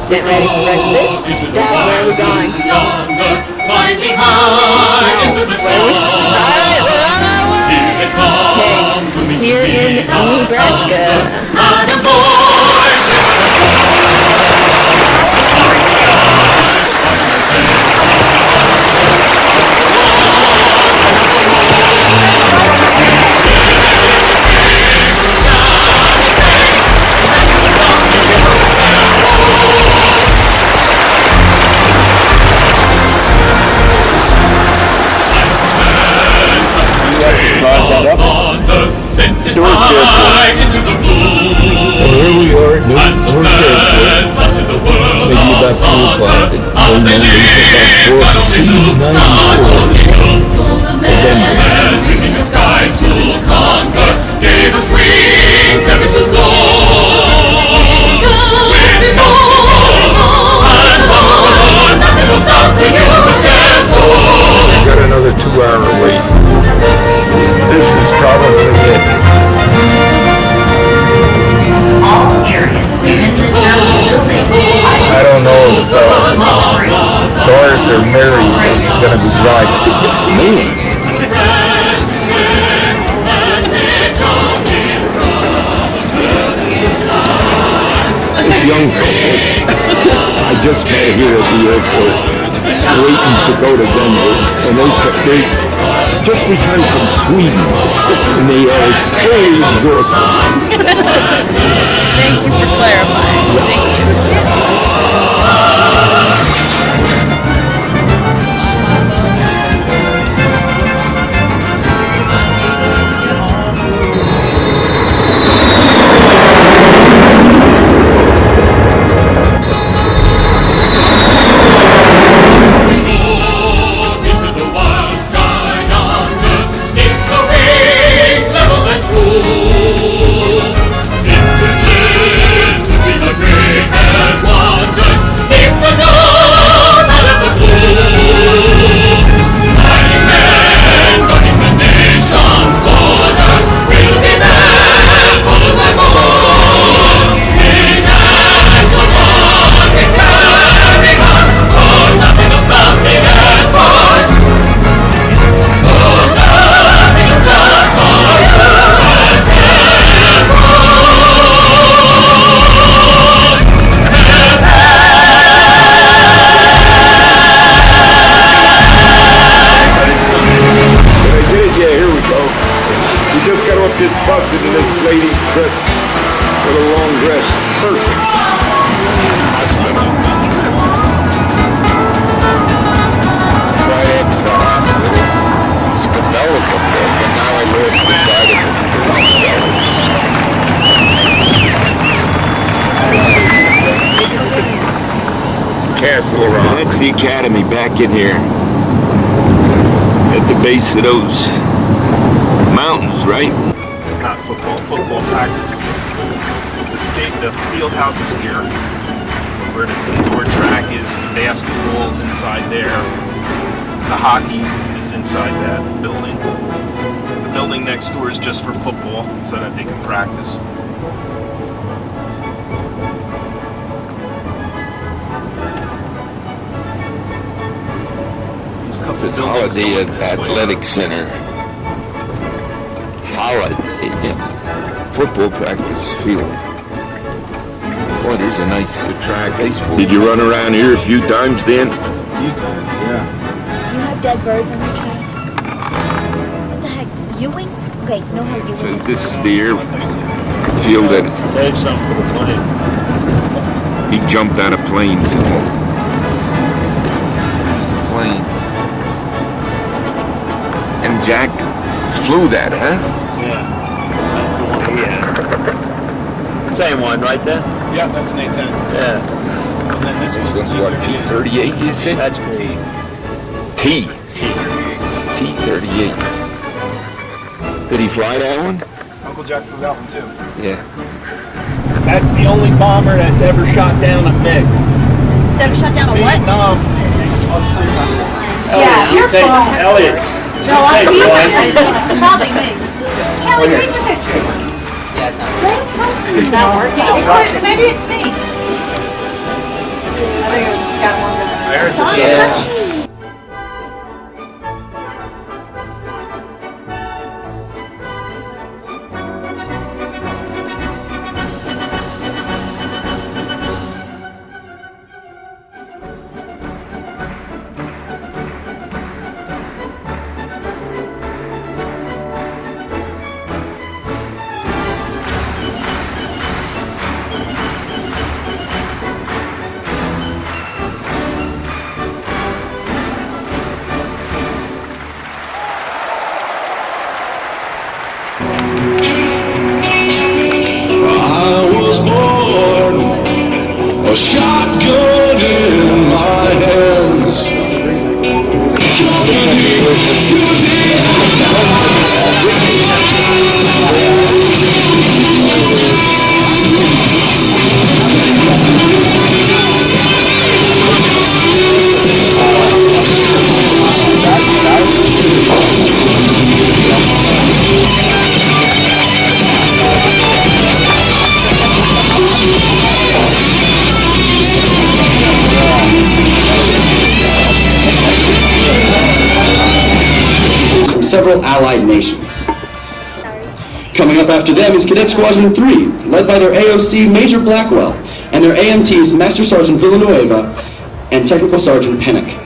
Getting ready for breakfast. Dad, where are we going? Climbing high into the sky. Alright, we're on our way! Okay, here in Nebraska. Into the blue. And here we are, no more airport. Maybe about 2 o'clock at Dreaming the skies to conquer, gave us wings never to soar. Nothing will stop the human force. We've got another 2-hour wait. This is probably it. I don't know if Doris or Mary is going to be driving. Me? This young couple, I just met here at the airport, waiting to go to Denver, and they just returned from Sweden, and they are totally exhausted. Thank you for clarifying. Thank you. This bus into this lady's dress with a long dress. Perfect. Hospital. Right after the hospital. Scabella's up there, but now I lost the side of it. Castle around. That's the academy back in here. At the base of those mountains, right? Not football practice. The field house is here, where the indoor track is, basketball's inside there, the hockey is inside that building. The building next door is just for football, so that they can practice. It's Holiday Athletic Center. Holiday football practice field. Boy, there's a nice track. Did you run around here a few times, Dan? A few times, yeah. Do you have dead birds on your train? What the heck? Ewing? Okay, know how Ewing So is. this is the airfield that Save some for the plane. he jumped out of planes and there's a plane. And Jack flew that, huh? Yeah. That's the one we had. Same one, right there? Yeah, that's an A10. Yeah. And then this was That's what, T-38 you said? That's cool. T-38. Did he fly that one? Uncle Jack flew that one too. Yeah. That's the only bomber that's ever shot down a MiG. It's ever shut down a what? Vietnam. Yeah, you're fine. Elliot. No, I'm probably me. Kelly, take the picture. Yeah, it's not It's not working. Maybe it's me. I was born a shotgun in my hands. From several allied nations. Coming up after them is Cadet Squadron 3, led by their AOC Major Blackwell and their AMTs Master Sergeant Villanueva and Technical Sergeant Pennick.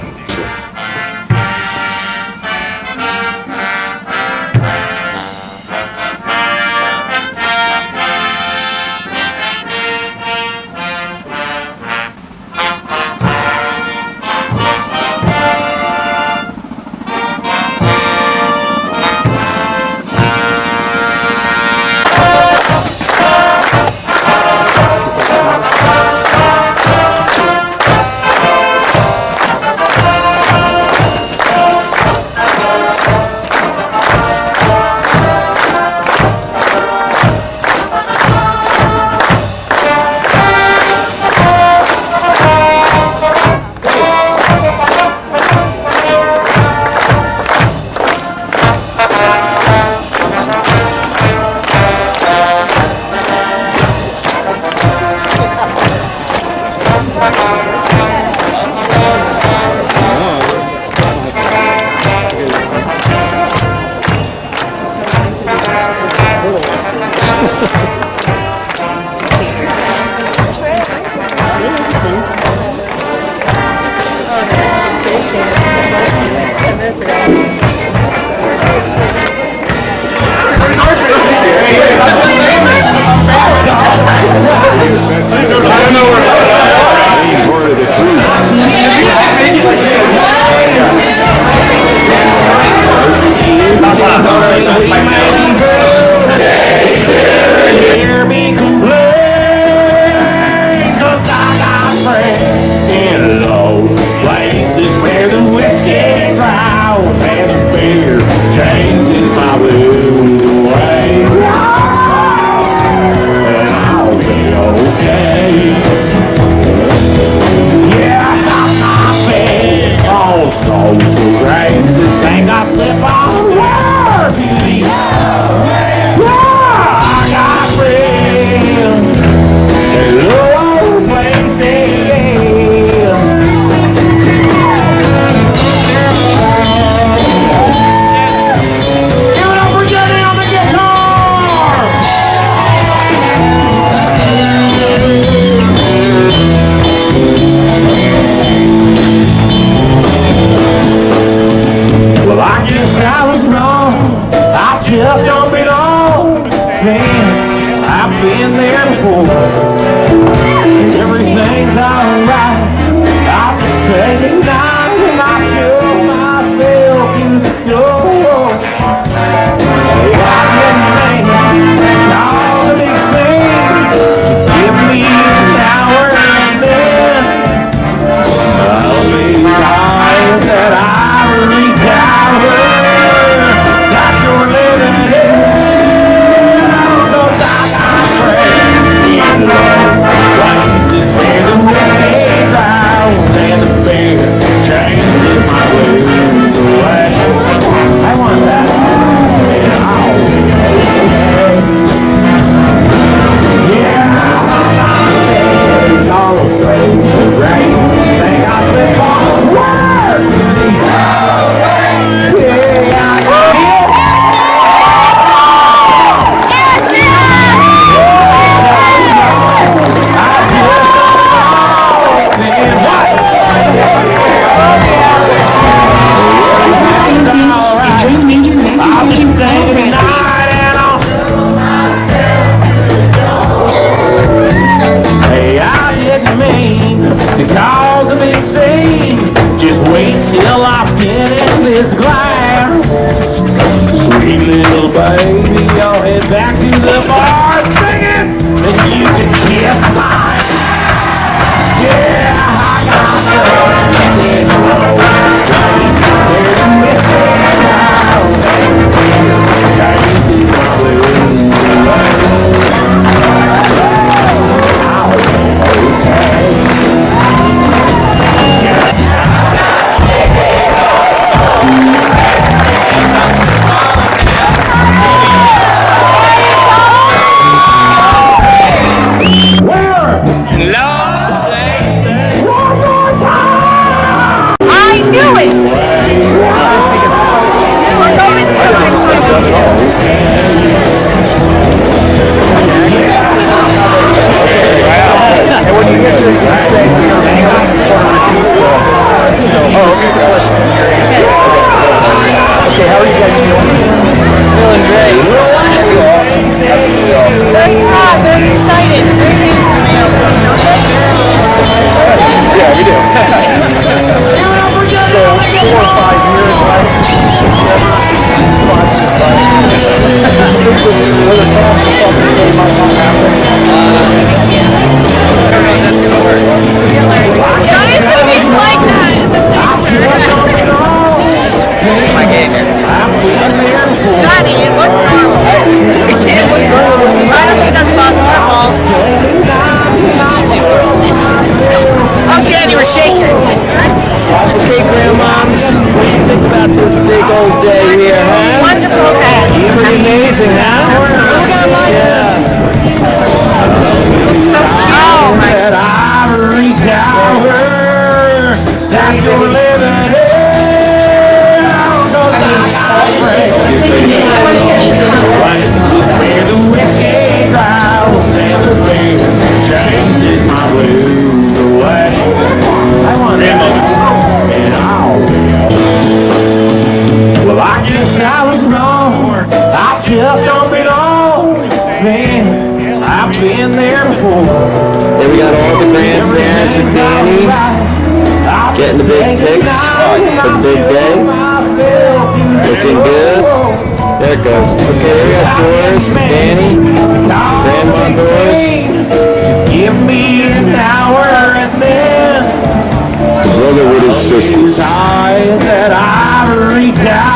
this glass. Sweet little baby, I'll head back to the bar singing, and you can kiss my. Yeah, I got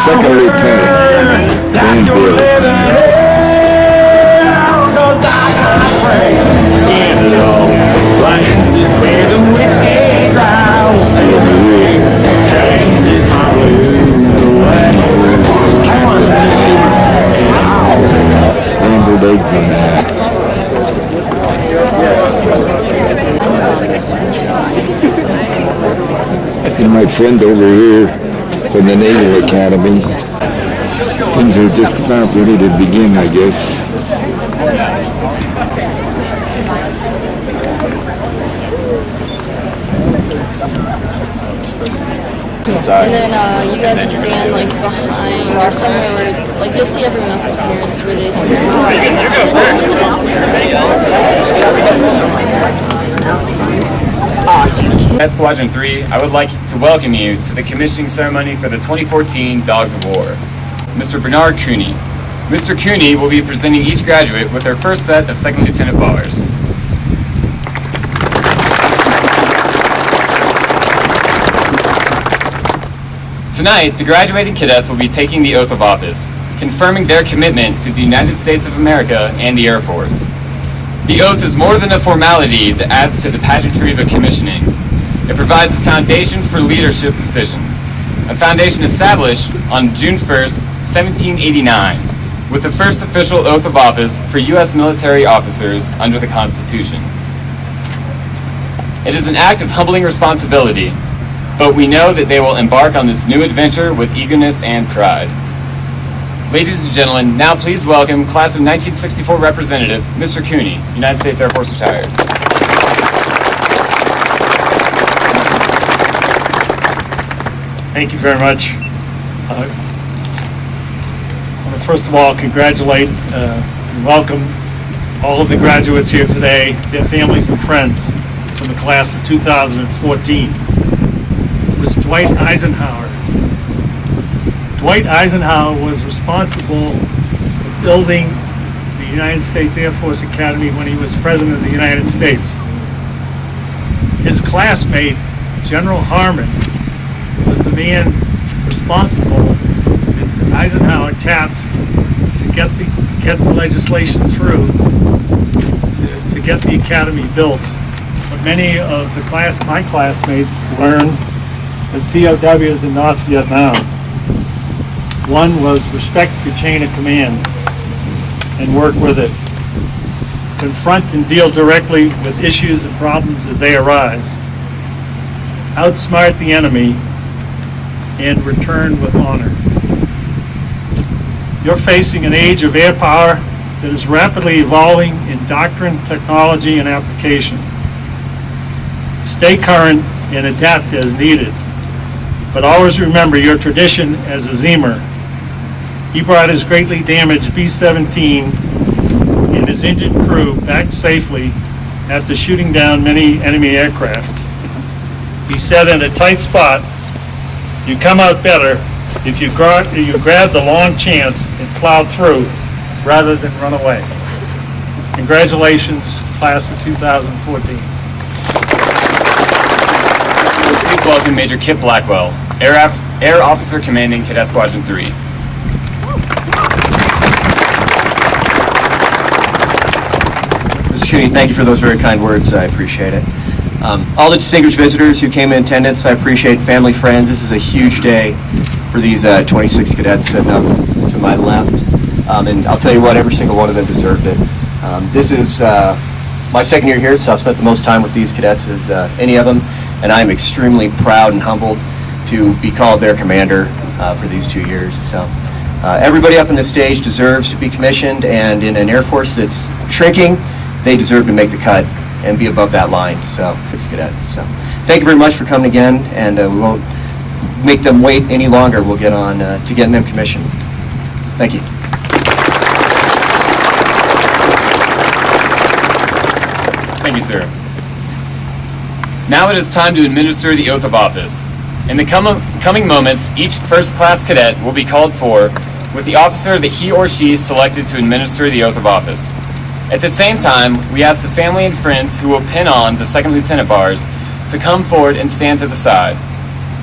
Second Lieutenant Dan Scrambled eggs in that. And my friend over here from the Naval Academy. Things are just about ready to begin, I guess. And then you guys just stand like behind or somewhere where like you'll see everyone else's parents where they At Squadron 3, I would like to welcome you to the commissioning ceremony for the 2014 Dogs of War. Mr. Bernard Cooney. Mr. Cooney will be presenting each graduate with their first set of second lieutenant bars. Tonight, the graduating cadets will be taking the oath of office, confirming their commitment to the United States of America and the Air Force. The oath is more than a formality that adds to the pageantry of a commissioning. It provides a foundation for leadership decisions, a foundation established on June 1st, 1789, with the first official oath of office for U.S. military officers under the Constitution. It is an act of humbling responsibility, but we know that they will embark on this new adventure with eagerness and pride. Ladies and gentlemen, now please welcome Class of 1964 Representative, Mr. Cooney, United States Air Force retired. Thank you very much. I want to first of all congratulate and welcome all of the graduates here today, their families and friends from the class of 2014. It was Dwight Eisenhower Dwight Eisenhower was responsible for building the United States Air Force Academy when he was President of the United States. His classmate, General Harmon, was the man responsible that Eisenhower tapped to get the legislation through to get the academy built. But many of my classmates learned as POWs in North Vietnam. One was respect your chain of command and work with it. Confront and deal directly with issues and problems as they arise. Outsmart the enemy and return with honor. You're facing an age of air power that is rapidly evolving in doctrine, technology, and application. Stay current and adapt as needed, but always remember your tradition as a Zemer. He brought his greatly damaged B-17 and his injured crew back safely after shooting down many enemy aircraft. He said, in a tight spot, you come out better if you grab the long chance and plow through rather than run away. Congratulations, class of 2014. Please welcome Major Kip Blackwell, Air Officer Commanding Cadet Squadron 3. Mr. Cooney, thank you for those very kind words. I appreciate it. All the distinguished visitors who came in attendance, I appreciate. Family, friends, this is a huge day for these 26 cadets sitting up to my left. And I'll tell you what, every single one of them deserved it. This is my second year here, so I've spent the most time with these cadets as any of them, and I'm extremely proud and humbled to be called their commander for these 2 years. So everybody up on this stage deserves to be commissioned, and in an Air Force that's shrinking, they deserve to make the cut and be above that line. So it's cadets. So thank you very much for coming again, and we won't make them wait any longer. We'll get on to getting them commissioned. Thank you. Thank you, sir. Now it is time to administer the oath of office. In the coming moments, each first-class cadet will be called for with the officer that he or she selected to administer the oath of office. At the same time, we ask the family and friends who will pin on the second lieutenant bars to come forward and stand to the side.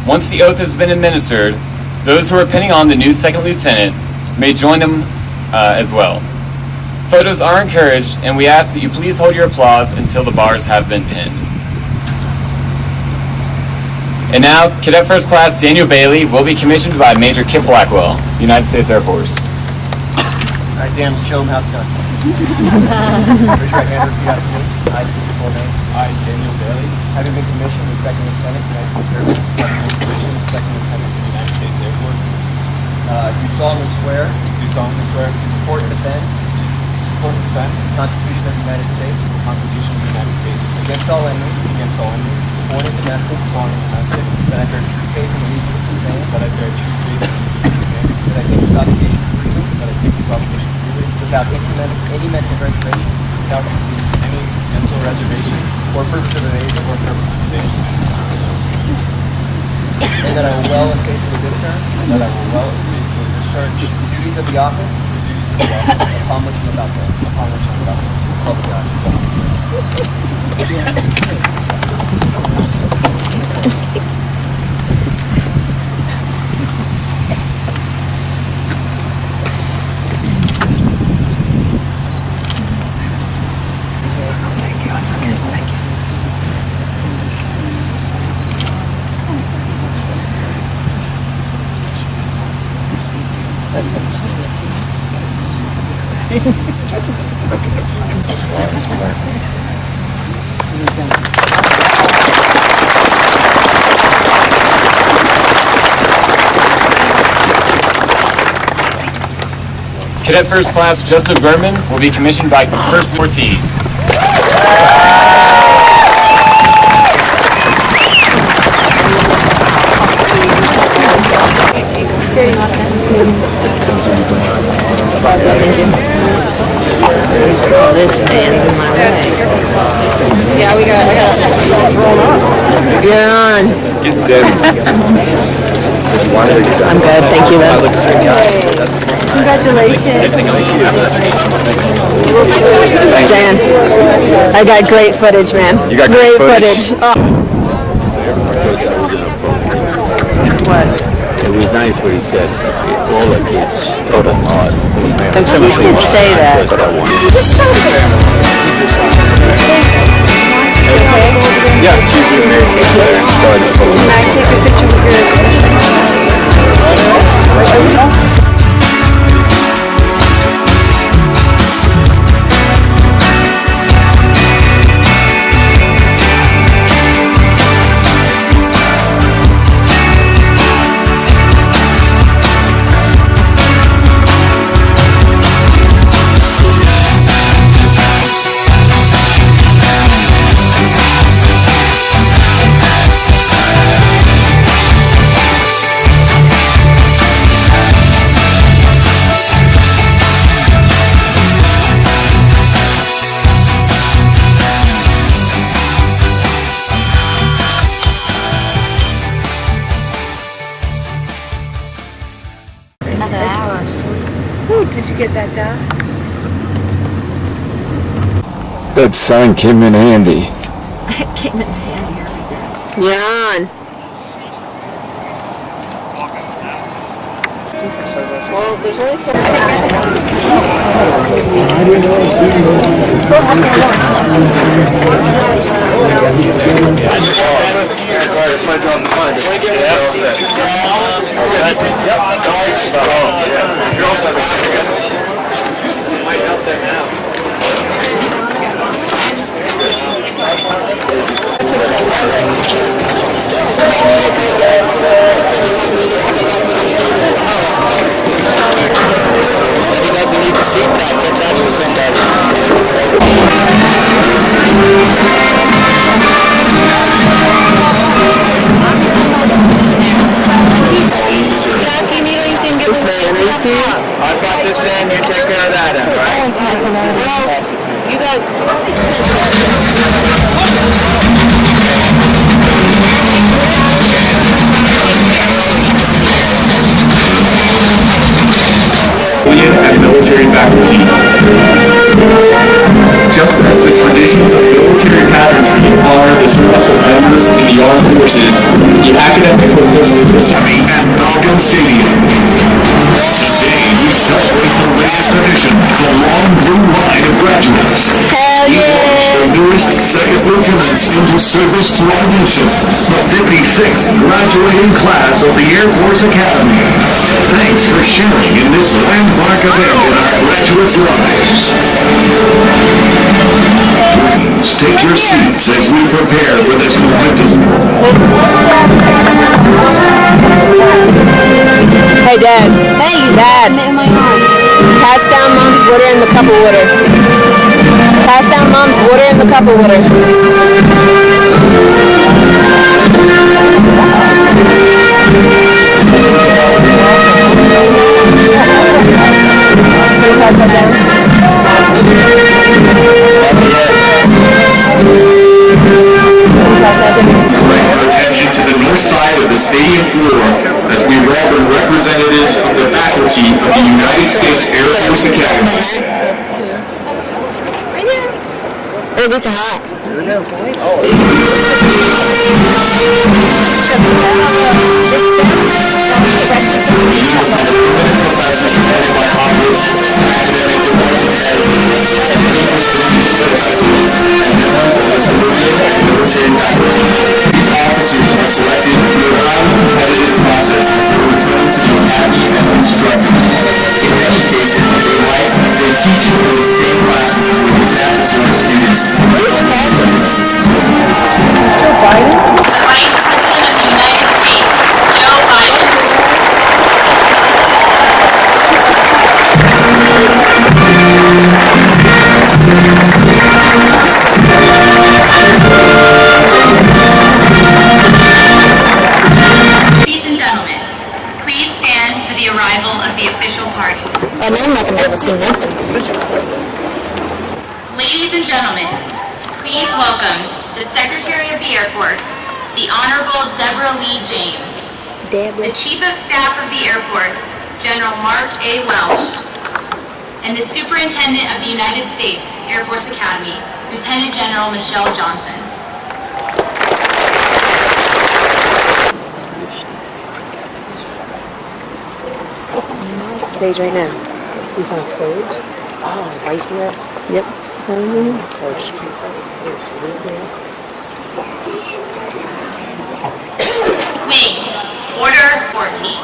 Once the oath has been administered, those who are pinning on the new second lieutenant may join them as well. Photos are encouraged, and we ask that you please hold your applause until the bars have been pinned. And now, Cadet First Class Daniel Bailey will be commissioned by Major Kip Blackwell, United States Air Force. All right, Dan, show them how it's done. Raise your right hand, repeat after me. I state your full name. I, Daniel Bailey, Having been commissioned as Second Lieutenant, United States Air Force. having been commissioned as Second Lieutenant in the United States Air Force, Do solemnly swear do solemnly swear to support and defend to support and defend the Constitution of the United States the Constitution of the United States against all enemies, against all enemies, foreign and domestic, that I bear true faith and allegiance to the same, that I bear true faith and allegiance to the same, that I take this obligation freely that I take this obligation freely without any mental reservation without any mental reservation or purpose of evasion, and that I will well and faithfully discharge and that I will well and faithfully discharge the duties of the office the duties of the office upon which I'm about to public office. Cadet First Class Justin Berman will be commissioned by First 14. This man's in my way. Yeah, I got Get on. Get them. I'm good, thank you though. Congratulations. Dan, I got great footage, man. You got great footage. Oh. What? It was nice what he said. All the kids taught him hard. He did say that. Yeah, she's with me. So I just told him. Can I take a picture with your commissioner? Did you get that done? That sign came in handy. It came in handy every day. Jan. Well, there's only so He doesn't need to seat back, get that for somebody. this man, are you serious? I've got this in, you take care of that end, right? You got. And military faculty. Just as the traditions of military pageantry honor the service of members in the armed forces, the academic professionals at Falcon Stadium. Today we celebrate the latest edition of the long blue line of graduates. Hell We yeah! launched the newest second lieutenants into service to our nation, the 56th graduating class of the Air Force Academy. Thanks for sharing in this landmark event in our graduates' lives. Please take your seats as we prepare for this momentous. Hey, Dad. Hey, Dad. I'm my mom. Pass down Mom's water in the cup of water. Pass down Mom's water in the cup of water. Direct our attention to the north side of the stadium floor as we welcome representatives of the faculty of the United States Air Force Academy. Oh, this is hot. Professors appointed by Congress, academic department heads, distinguished visiting professors, and members of the civilian and military faculty. These officers are selected through a highly competitive process and return to the academy as instructors. In many cases, they teach in the same classrooms where they sat with our students. Joe Biden? Vice President of the United States, Joe Biden. Ladies and gentlemen, please stand for the arrival of the official party. I'm not gonna be able to see nothing. Ladies and gentlemen, please welcome the Secretary of the Air Force, the Honorable Deborah Lee James. the Chief of Staff of the Air Force, General Mark A. Welch, and the Superintendent of the United States Air Force Academy, Lieutenant General Michelle Johnson. Stage right now. He's on stage? Oh, right here? Yep. Wing, Order 14.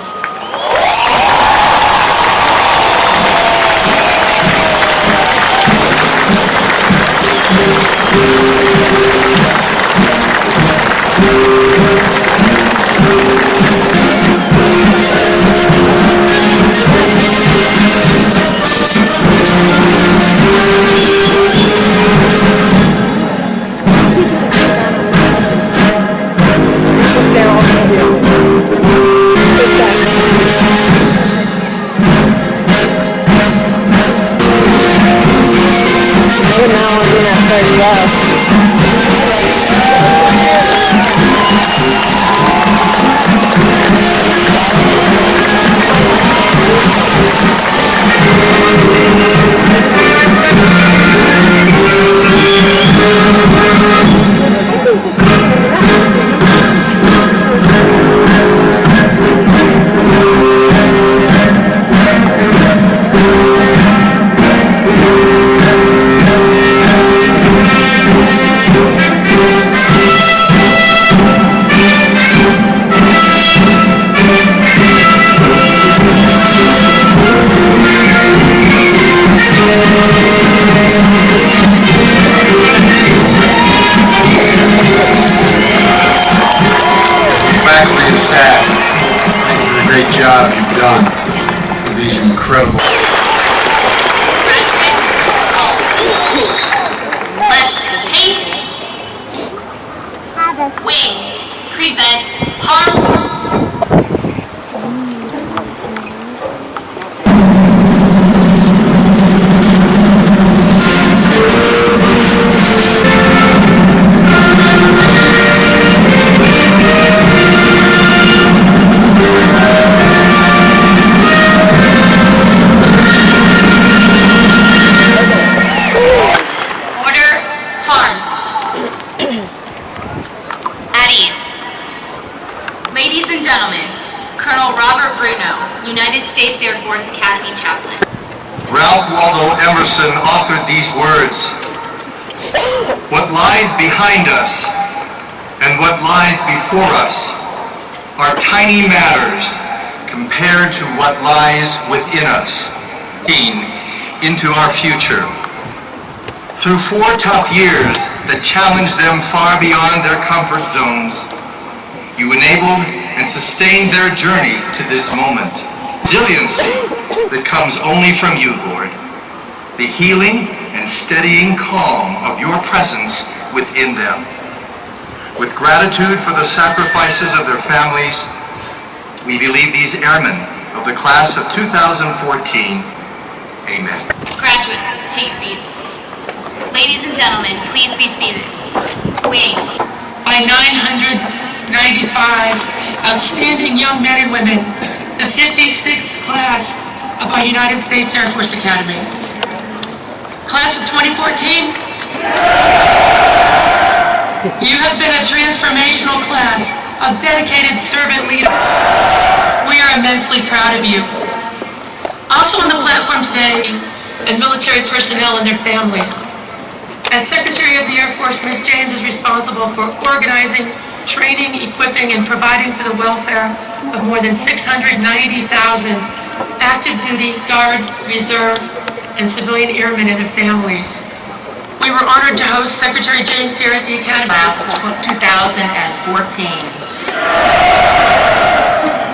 Job you've done with these incredible. Left haste. Wing. Present. Harms. Ladies and gentlemen, Colonel Robert Bruno, United States Air Force Academy Chaplain. Ralph Waldo Emerson authored these words: "What lies behind us and what lies before us are tiny matters compared to what lies within us, into our future." Through 4 tough years that challenged them far beyond their comfort zones, you enabled and sustained their journey to this moment. Resiliency that comes only from you, Lord. The healing and steadying calm of your presence within them. With gratitude for the sacrifices of their families, we believe these airmen of the class of 2014. Amen. Graduates, take seats. Ladies and gentlemen, please be seated. Wing. By 995 outstanding young men and women, the 56th class of our United States Air Force Academy. Class of 2014, you have been a transformational class of dedicated servant leaders. We are immensely proud of you. Also on the platform today, and military personnel and their families. As Secretary of the Air Force, Ms. James is responsible for organizing, training, equipping, and providing for the welfare of more than 690,000 active duty, Guard, Reserve, and civilian airmen and their families. We were honored to host Secretary James here at the Academy. Class 2014.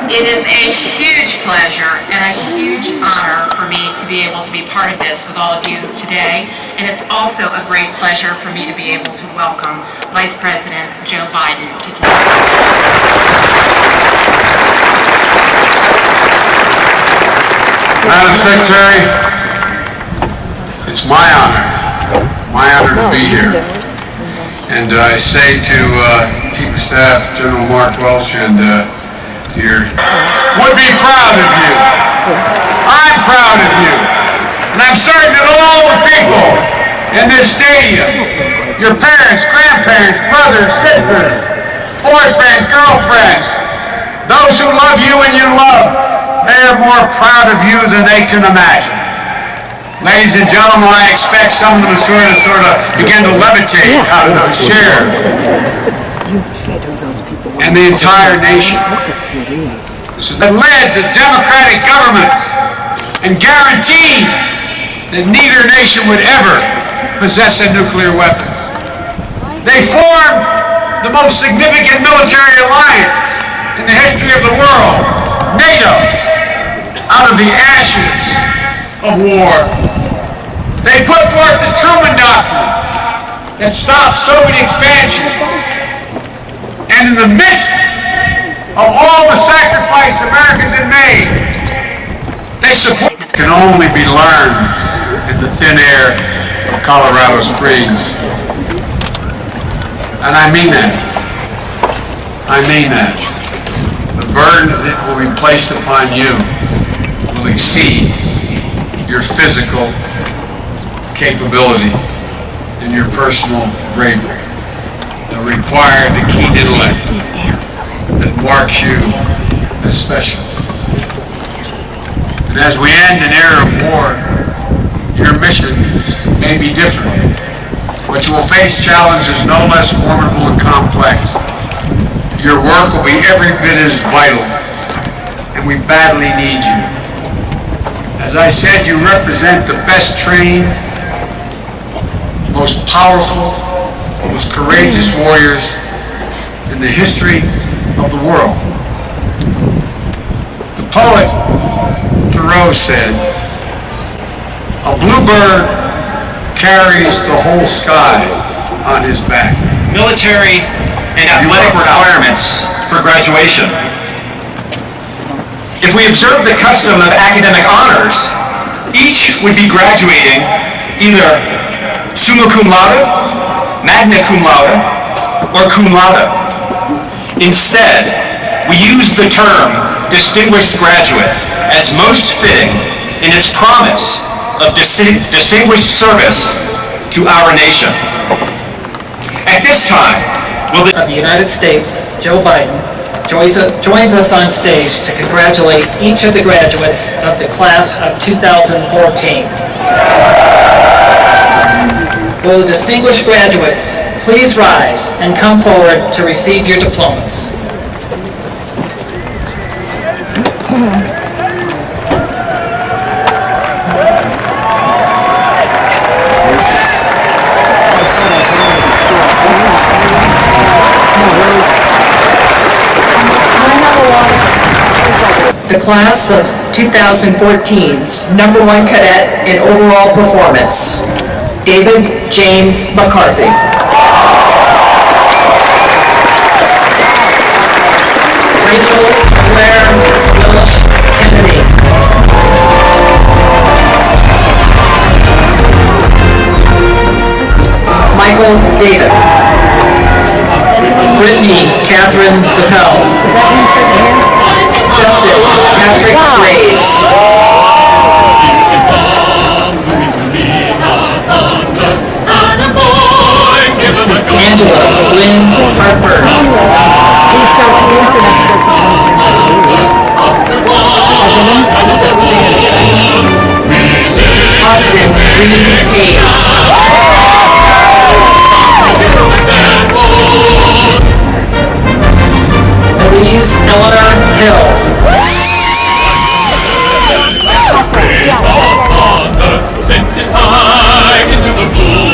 It is a huge pleasure and a huge honor for me to be able to be part of this with all of you today. And it's also a great pleasure for me to be able to welcome Vice President Joe Biden to today. Madam Secretary, it's my honor to be here. And I say to Chief of Staff General Mark Welch and to your be proud of you. I'm proud of you. And I'm certain that all the people in this stadium, your parents, grandparents, brothers, sisters, boyfriends, girlfriends, those who love you and you love, they are more proud of you than they can imagine. Ladies and gentlemen, I expect some of them to sort of begin to levitate out of those chairs. And the entire nation that led the democratic governments and guaranteed that neither nation would ever possess a nuclear weapon. They formed the most significant military alliance in the history of the world, NATO, out of the ashes of war. They put forth the Truman Doctrine that stopped Soviet expansion. And in the midst of all the sacrifice Americans have made, they support can only be learned in the thin air of Colorado Springs. And I mean that. I mean that. The burdens that will be placed upon you will exceed your physical capability and your personal bravery. They'll require the keen intellect that marks you as special. And as we end an era of war, your mission may be different, but you will face challenges no less formidable and complex. Your work will be every bit as vital, and we badly need you. As I said, you represent the best trained, most powerful, most courageous warriors in the history of the world. The poet Thoreau said, "A bluebird carries the whole sky on his back." Military and athletic requirements for graduation. If we observe the custom of academic honors, each would be graduating either summa cum laude, magna cum laude, or cum laude. Instead, we use the term distinguished graduate as most fitting in its promise of distinguished service to our nation. At this time, will the of the United States, Joe Biden, joins us on stage to congratulate each of the graduates of the class of 2014. Will the distinguished graduates please rise and come forward to receive your diplomas? The class of 2014's #1 cadet in overall performance, David James McCarthy. Rachel Claire Willis Kennedy. Michael David. Brittany Catherine DePel. Dustin Patrick Graves. Angela Lynn Harper. Austin Reed Hayes. Louise Eleanor Hill.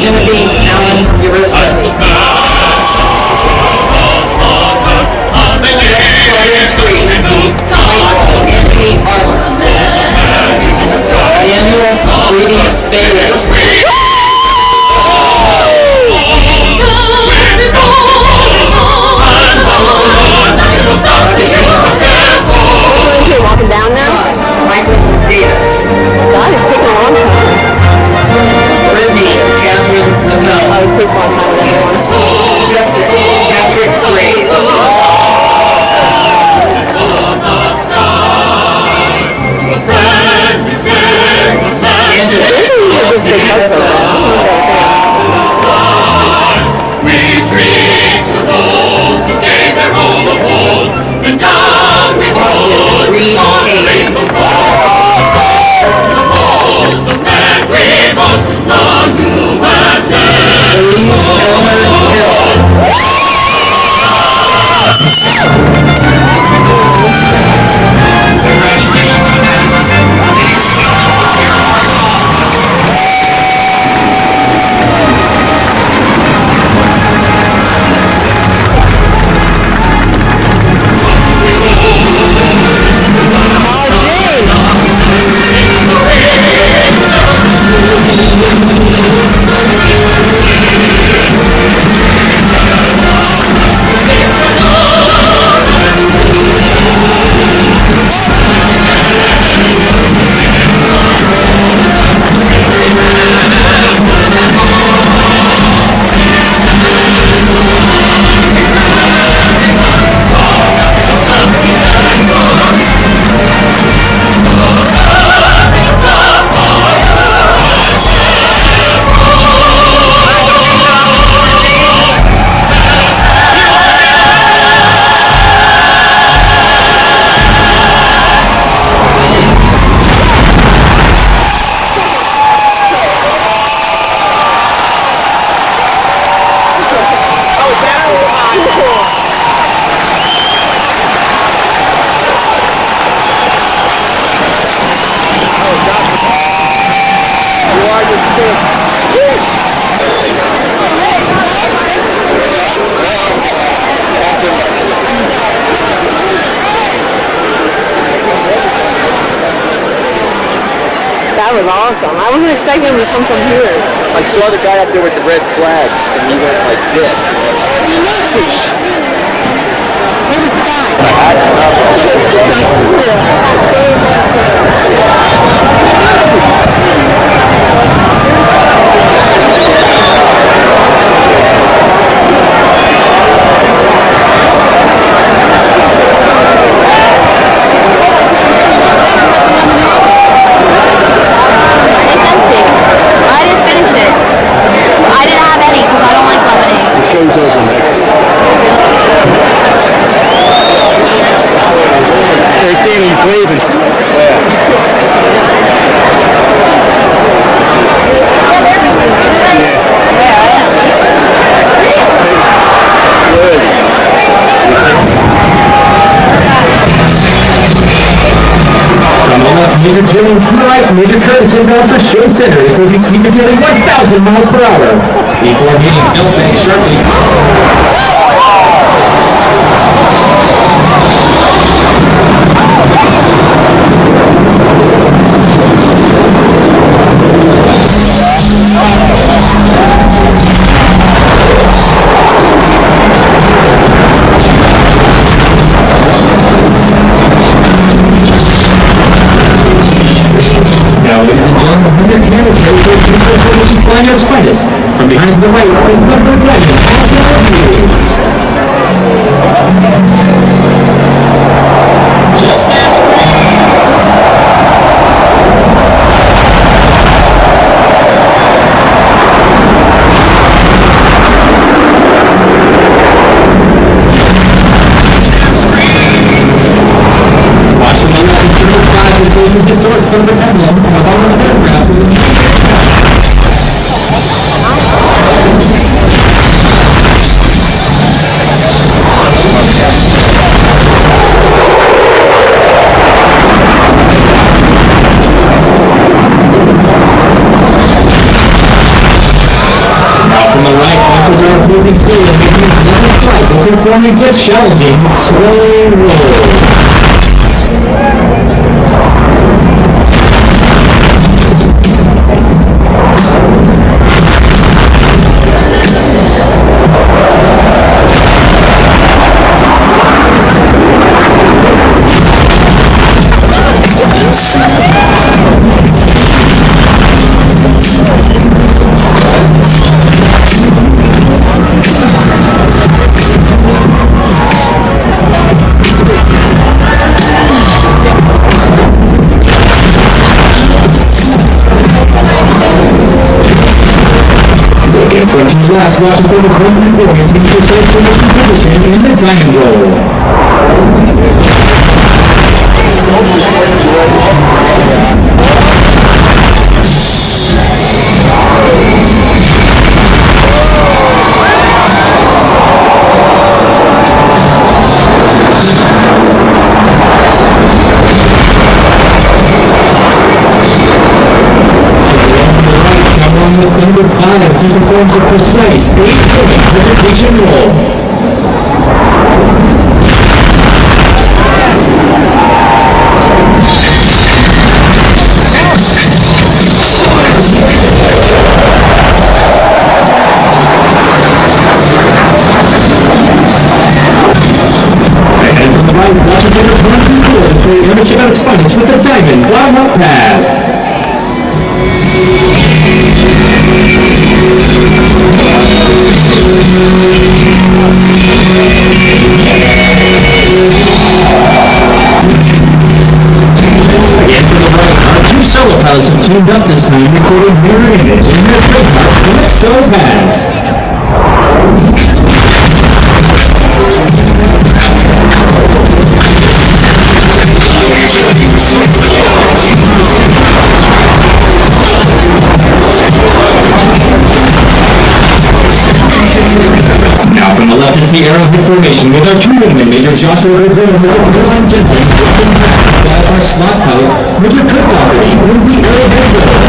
Timothy Allen Urista. That was awesome. I wasn't expecting him to come from here. I saw the guy up there with the red flags, and he went like this. Where was the guy? I didn't finish it. I didn't have any because I don't like lemonade. The show's over, Nick. There's Danny's waving. Major Jimmy Wright, Major Curtis inbound for Show Center. The closing speed of nearly 1,000 miles per hour. Before meeting Phil Bank shortly. Now, ladies and gentlemen, 100 cameras ready for Commission flying at its finest. From behind to the right, the Thunder Diamond SLV. Just as watching the left is 35 is facing historic Thunder Emblem on the bottom of the aircraft with now from the right, watches our opposing sailor making his level flight, but performing the challenging slow roll. From to the left, watch us over Cleveland Boy taking precise position in the diamond roll. The Thunder 5, he performs a precise 8-point hesitation roll. And from the right, watch it figure 1-2 as the airmanship at its finest with the diamond bottom-up pass. Again from the right, our two solo pilots have tuned up this time, recording mirror image in their trademark Calypso pass. Now from the left is the Arrowhead formation with our two wingmen, Major Joshua Griffin and Major Caroline Jensen, working back by our slot pilot, Major Kurt Dougherty, with the Arrowhead roll.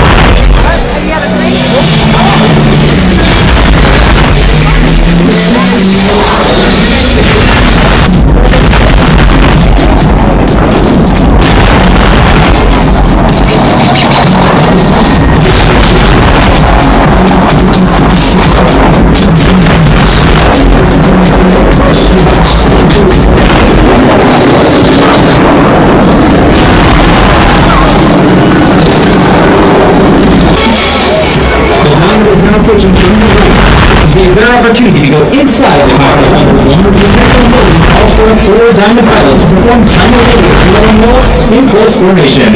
switching from the right. This is a rare opportunity to go inside the cockpit while the one with the technical building calls for 4 diamond pilots to perform simultaneous rolling walls in close formation.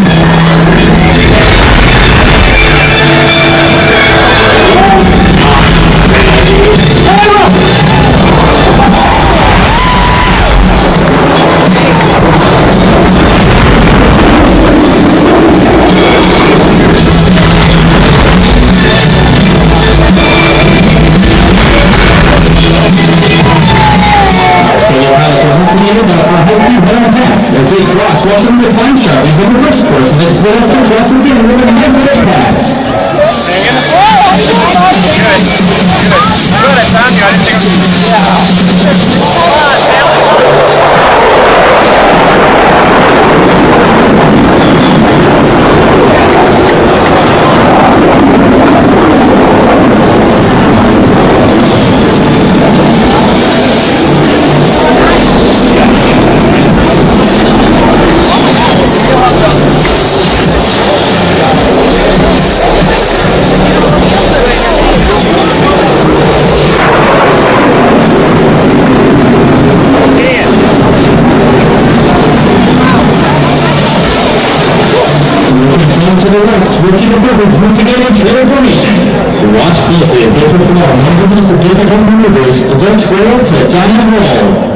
As they cross, watch them with time sharp and the reverse course with this cross again with a half edge pass. To the left, we'll see the purples once again in trail formation. Watch closely as they perform one of the most difficult maneuvers, the trail to diamond roll.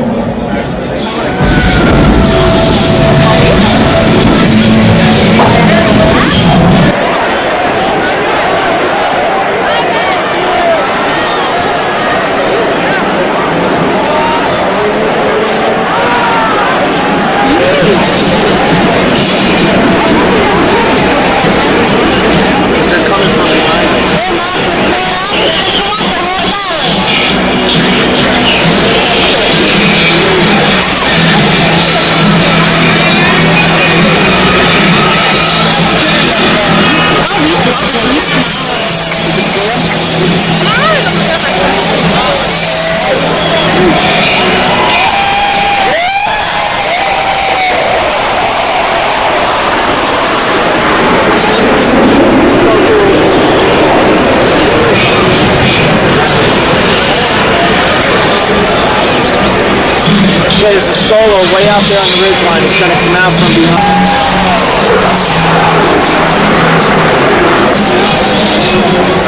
There's a solo way out there on the ridgeline. It's going to come out from behind.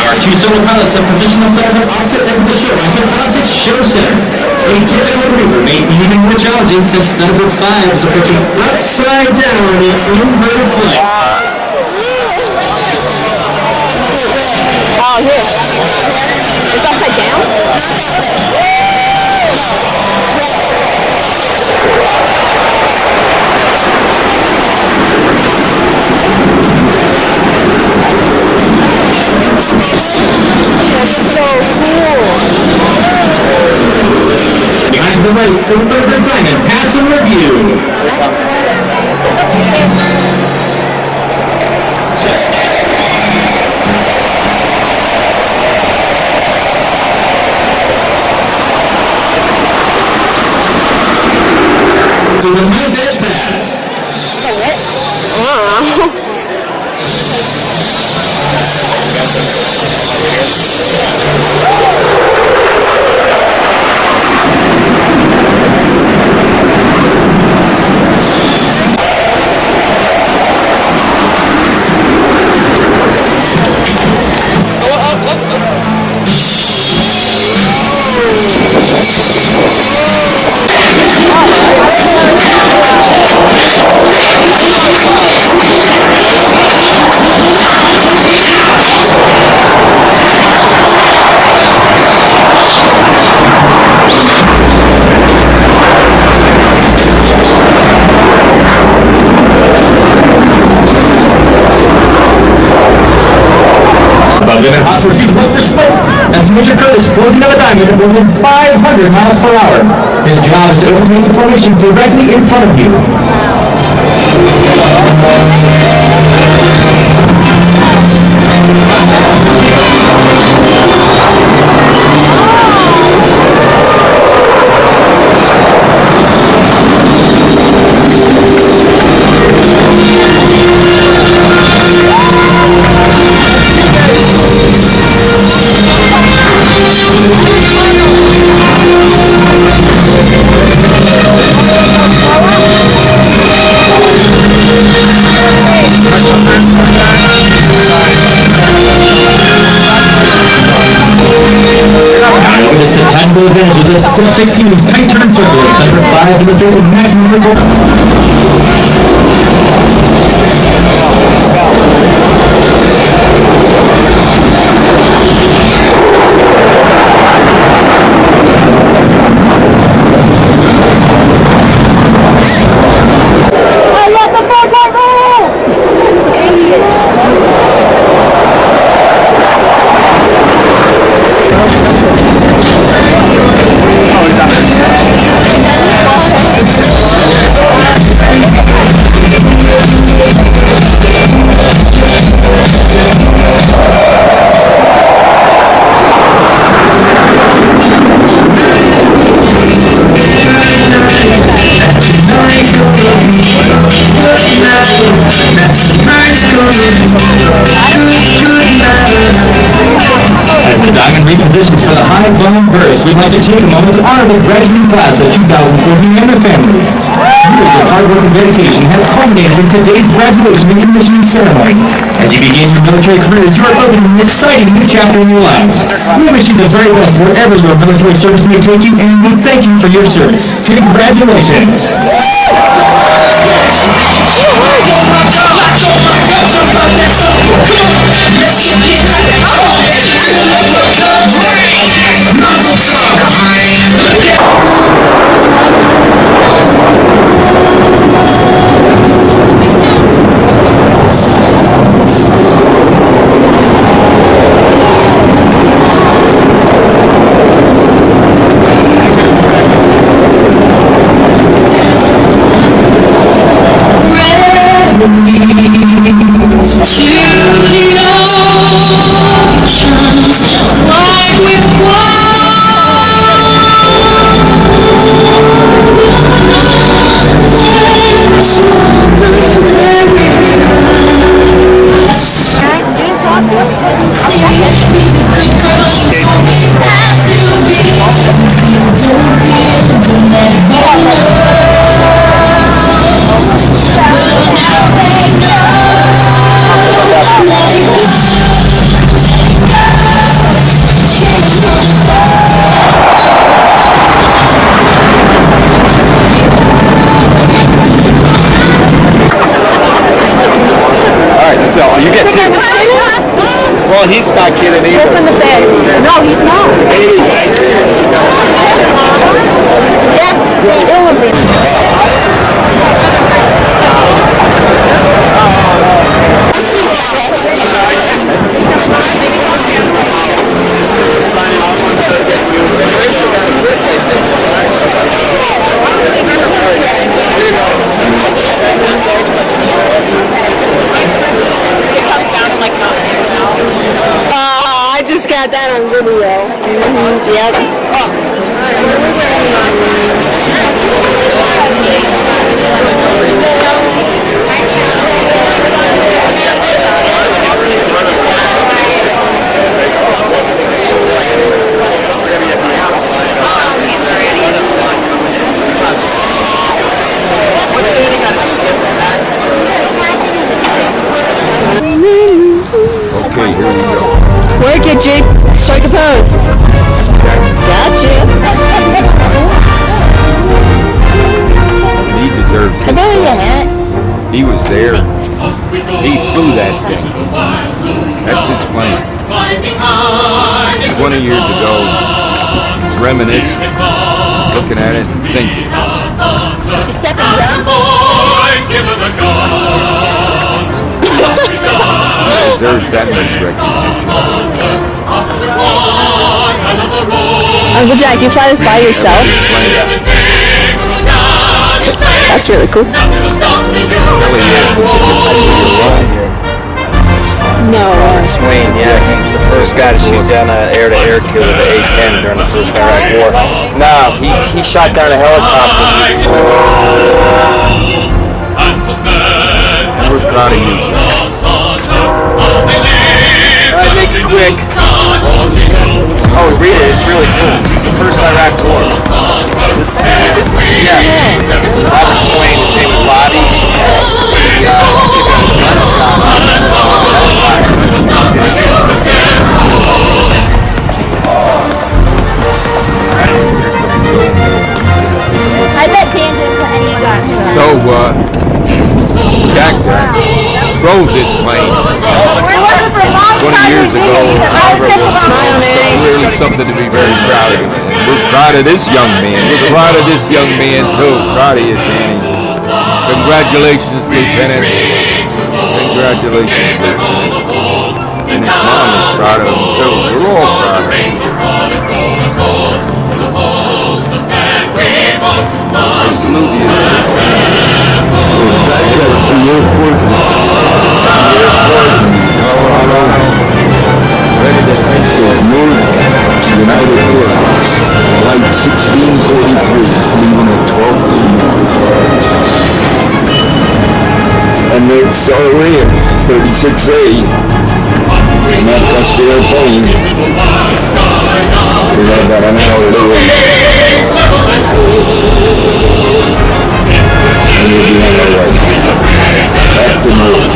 Our 2 solo pilots have positioned themselves at opposite ends of the show onto Classic Show Center. A difficult maneuver made even more challenging since number 5 is approaching upside down in inverted flight. Oh, here. It's upside down? Behind the right, the third diamond, pass and review. With a high edge pass. Limit hot pursuit left for smoke as Major Curtis closing on a diamond at more than 500 miles per hour. His job is to overtake the formation directly in front of you. the set of 16 with tight turn circles. Number 5 illustrates a maximum result. As the diamond repositions for the high-blown burst, we'd like to take a moment to honor the graduating class of 2014 and their families. Years of hard work and dedication have culminated in today's graduation and commissioning ceremony. As you begin your military careers, you are opening an exciting new chapter in your lives. We wish you the very best wherever your military service may take you, and we thank you for your service. Congratulations! You get two. Well, he's not kidding either. Open the bed. No, he's not. Yes, you're killing me. I just got that on video. Yep. Okay, here we go. Work it, Jake. Strike a pose. Gotcha. And he deserves this. He was there. He flew that thing. That's his plane. 20 years ago, he's reminiscing, looking at it and thinking. You stepping down? Deserves that much recognition. Uncle Jack, you fly this by yourself? That's really cool. No. Swain, yeah, he's the first guy to shoot down an air-to-air kill with the A-10 during the first Iraq War. No, he shot down a helicopter. And we're proud of you. Alright, make it quick. Oh, read it, it's really cool. The first Iraq War. Yeah. Robert Swain, his name was Bobby. He took a gunshot on drove this plane 20 years ago. Smile, Nanny. It's really something to be very proud of. We're proud of this young man. We're proud of this young man too. Proud of you, Danny. Congratulations, Lieutenant. Congratulations, Lieutenant. And his mom is proud of him too. We're all proud of him. I salute you. Back at the airport in Colorado. Ready to face his North United Airlines. Flight 1643, leaving at 12:31. And they accelerated 36A. And that must be our plane. We got about an hour to wait. And we'll be on our way. Back to North.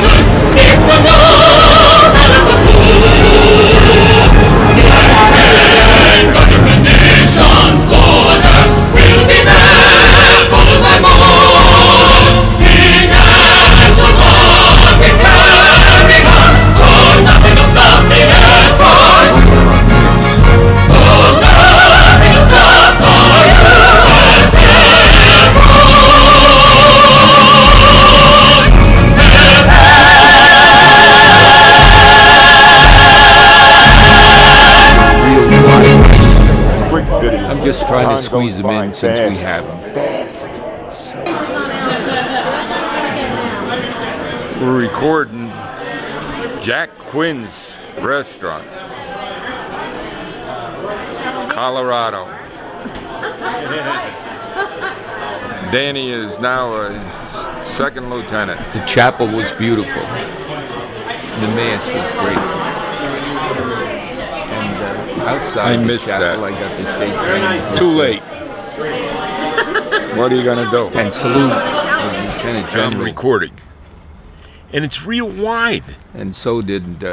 I'm just trying to squeeze them in since we have them. We're recording Jack Quinn's restaurant, Colorado. Danny is now a second lieutenant. The chapel was beautiful. The mass was great. Outside I missed chapel, that. I got to shake hands. Too late. What are you gonna do? And salute Lieutenant General. I'm recording, and it's real wide. And so did.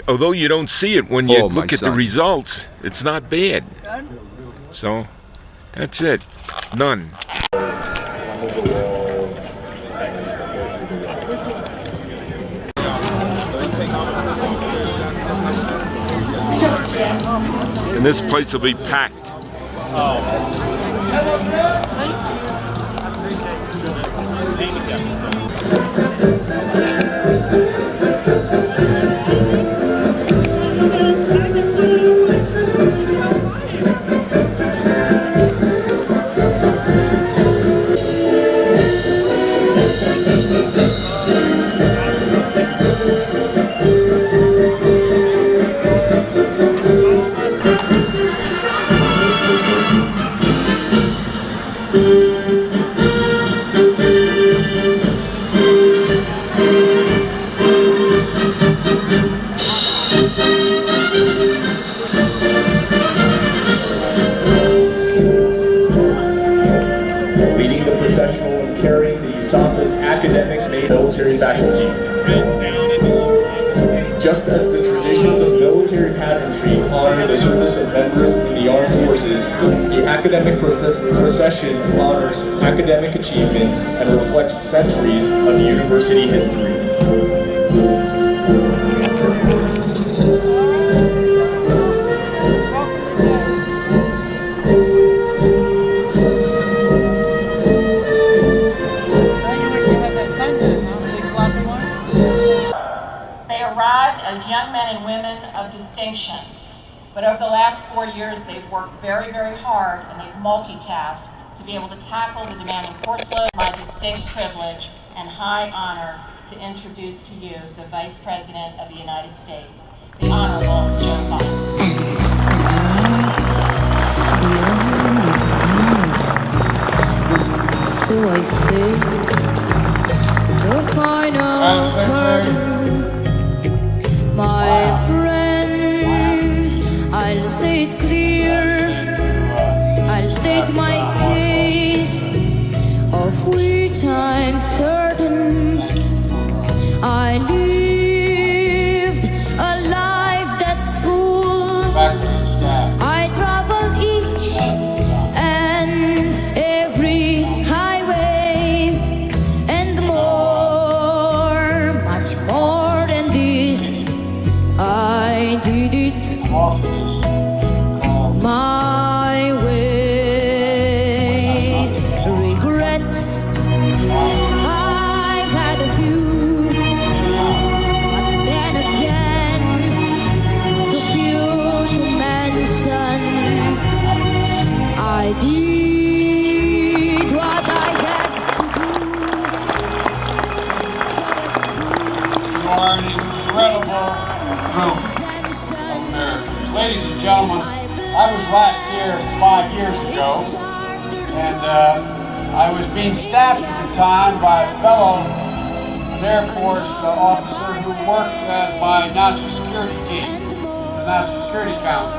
Although you don't see it when you look at the results, it's not bad. So, that's it. Done. And this place will be packed. Military faculty. Just as the traditions of military pageantry honor the service of members in the armed forces, the academic procession honors academic achievement and reflects centuries of university history. Young men and women of distinction, but over the last 4 years they've worked very, very hard and they've multitasked to be able to tackle the demanding course load. My distinct privilege and high honor to introduce to you the Vice President of the United States, the Honorable Joe Biden. So I face the final curtain. My friend, I'll say it clear, I'll state my case, of which I'm certain. I lived a life that's full, I traveled each and every highway and more. incredible group of Americans. Ladies and gentlemen, I was last here 5 years ago, and I was being staffed at the time by a fellow Air Force officer who worked as my national security team, the National Security Council.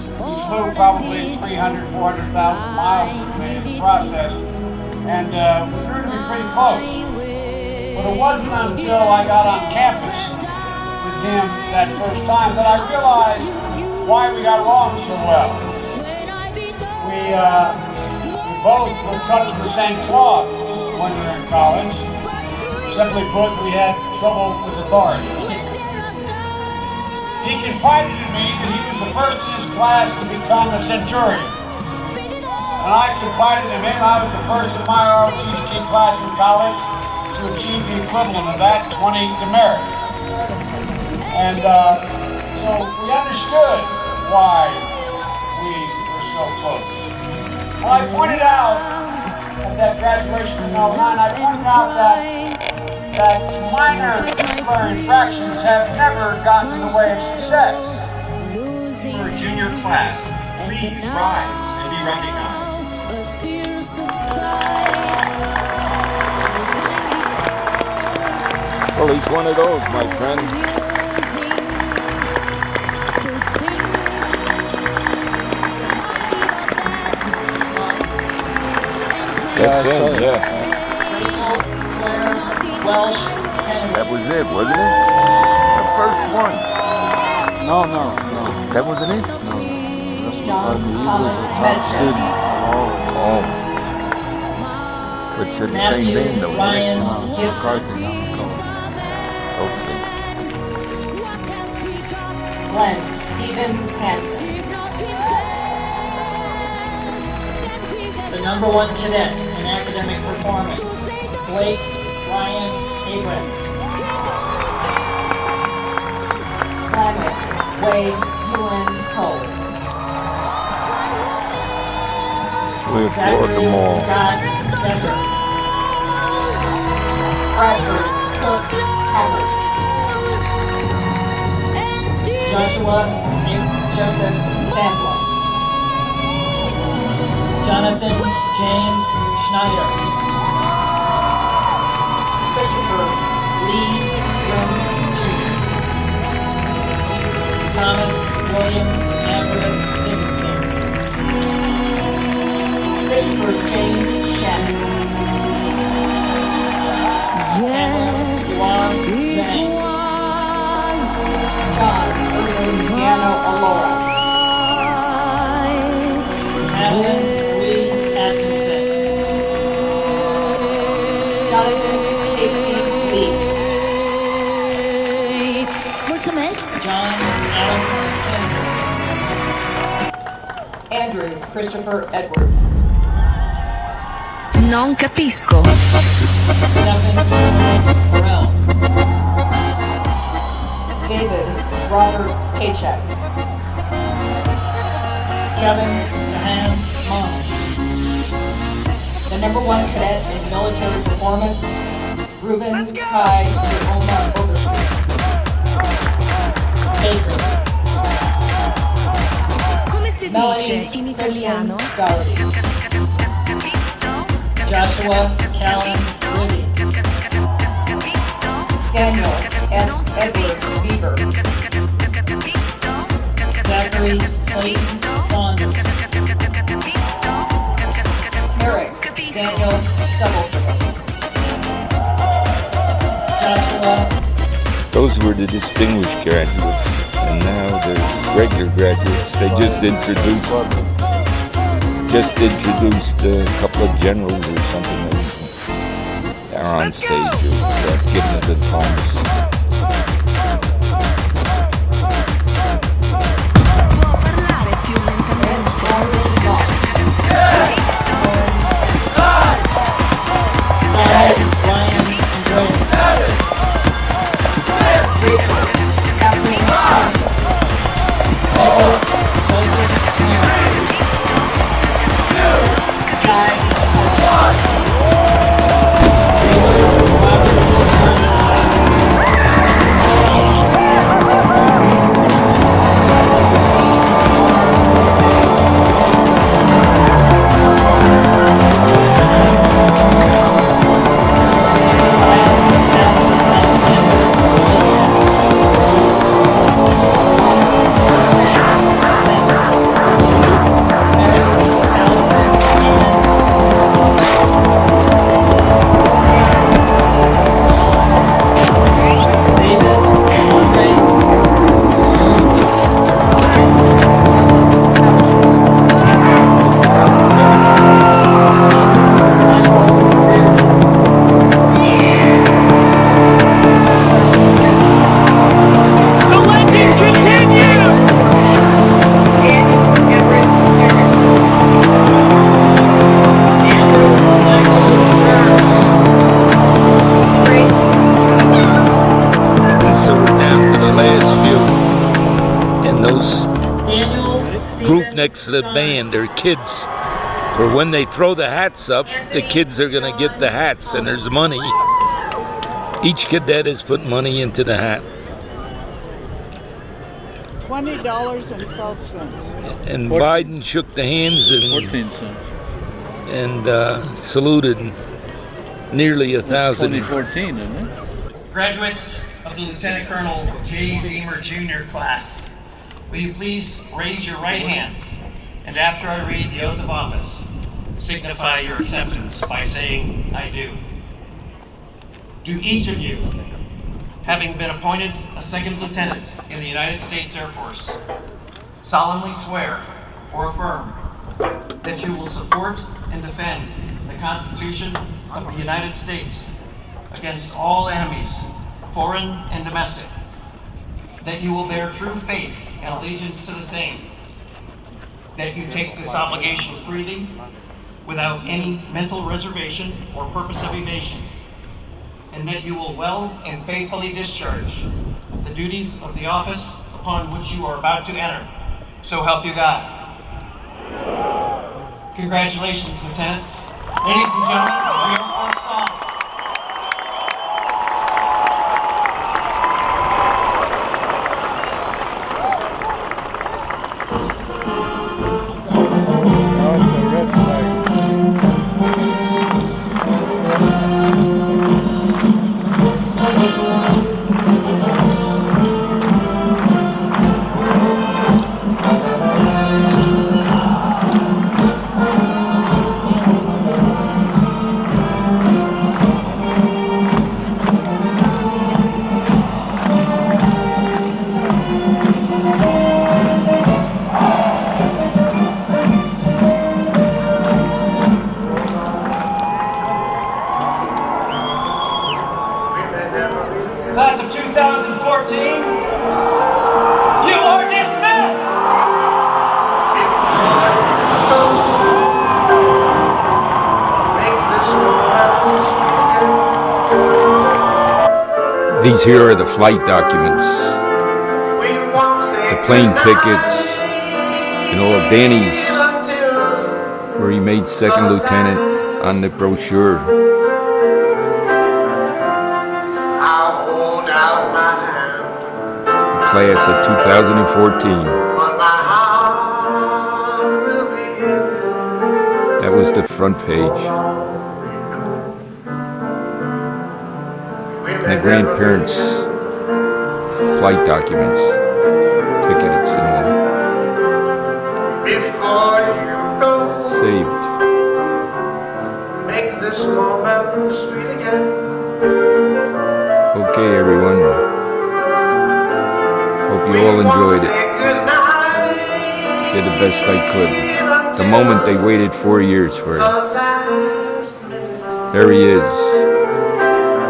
He flew probably 300,000, 400,000 miles with me in the process, and we grew to be pretty close. But it wasn't until I got on campus with him that first time that I realized why we got along so well. We both were cut to the same cloth when we were in college. Simply put, we had trouble with authority. He confided in me that he was the first in his class to become a centurion. And I confided in him I was the first in my ROTC class in college to achieve the equivalent of that, 20 demerit. And so we understood why we were so close. Well, I pointed out at that graduation in 09, I pointed out that minor infractions have never gotten in the way of success. For a junior class, please rise and be recognized. Well, he's one of those, my friend. That's it, yeah. Welsh, That was it, wasn't it? The first one. No. That wasn't it? John Thomas Metzger, Oh. But said the same thing, though. Ryan McCarthy, Okay. Glenn Stephen Hansen. The number 1 cadet in academic performance, Blake Ryan Abrams. Thomas Wade Ewan Cole. We applaud them all. Scott Desert. Bradford Cook Howard. Joshua Joseph Sandler. Jonathan James Schneider. Christopher Lee Young Jr. Thomas William Everett Dickinson. Christopher James Shannon. Yes, it was. John Irving Piano Alora. Madeline Lee Atkinson. Jonathan Casey Lee. John Adam Jensen. Andrew Christopher Edwards. Non capisco. Stephen Burrell. David Robert Tachek. Kevin Jahan Monge. The number 1 cadet in military performance, Ruben Kai Oma Overstreet. Baker. Come si dice in italiano? Joshua Callan Libby. Daniel and Edward Beaver. Zachary Clayton Saunders. Eric Daniel Stubbleson. Joshua. Those were the distinguished graduates, and now the regular graduates. They just introduced a couple of generals or something that are on stage or giving it the diplomas. Può parlare più lentamente. next to the band. They're kids. For when they throw the hats up, the kids are going to get the hats, and there's money. Each cadet has put money into the hat. $20.12. And Biden shook the hands and 14 cents. And saluted nearly 1,000. 2014, isn't it? Graduates of the Lieutenant Colonel J. Zemer Jr. class, will you please raise your right hand, and after I read the oath of office, signify your acceptance by saying, "I do." Do each of you, having been appointed a second lieutenant in the United States Air Force, solemnly swear or affirm that you will support and defend the Constitution of the United States against all enemies, foreign and domestic, that you will bear true faith and allegiance to the same, that you take this obligation freely, without any mental reservation or purpose of evasion, and that you will well and faithfully discharge the duties of the office upon which you are about to enter. So help you God. Congratulations, Lieutenants. Ladies and gentlemen, the Air Force song. Class of 2014, you are dismissed! These here are the flight documents, the plane tickets, and all of Danny's, where he made second lieutenant on the brochure. The class of 2014. That was the front page. My grandparents' flight documents, tickets and all. Saved. Make this moment sweet again. Okay, everyone. Hope you all enjoyed it. Did the best I could. The moment they waited 4 years for. There he is.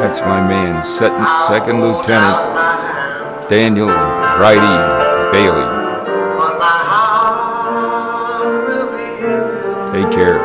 That's my man, Second Lieutenant Daniel Riley Bailey. Take care.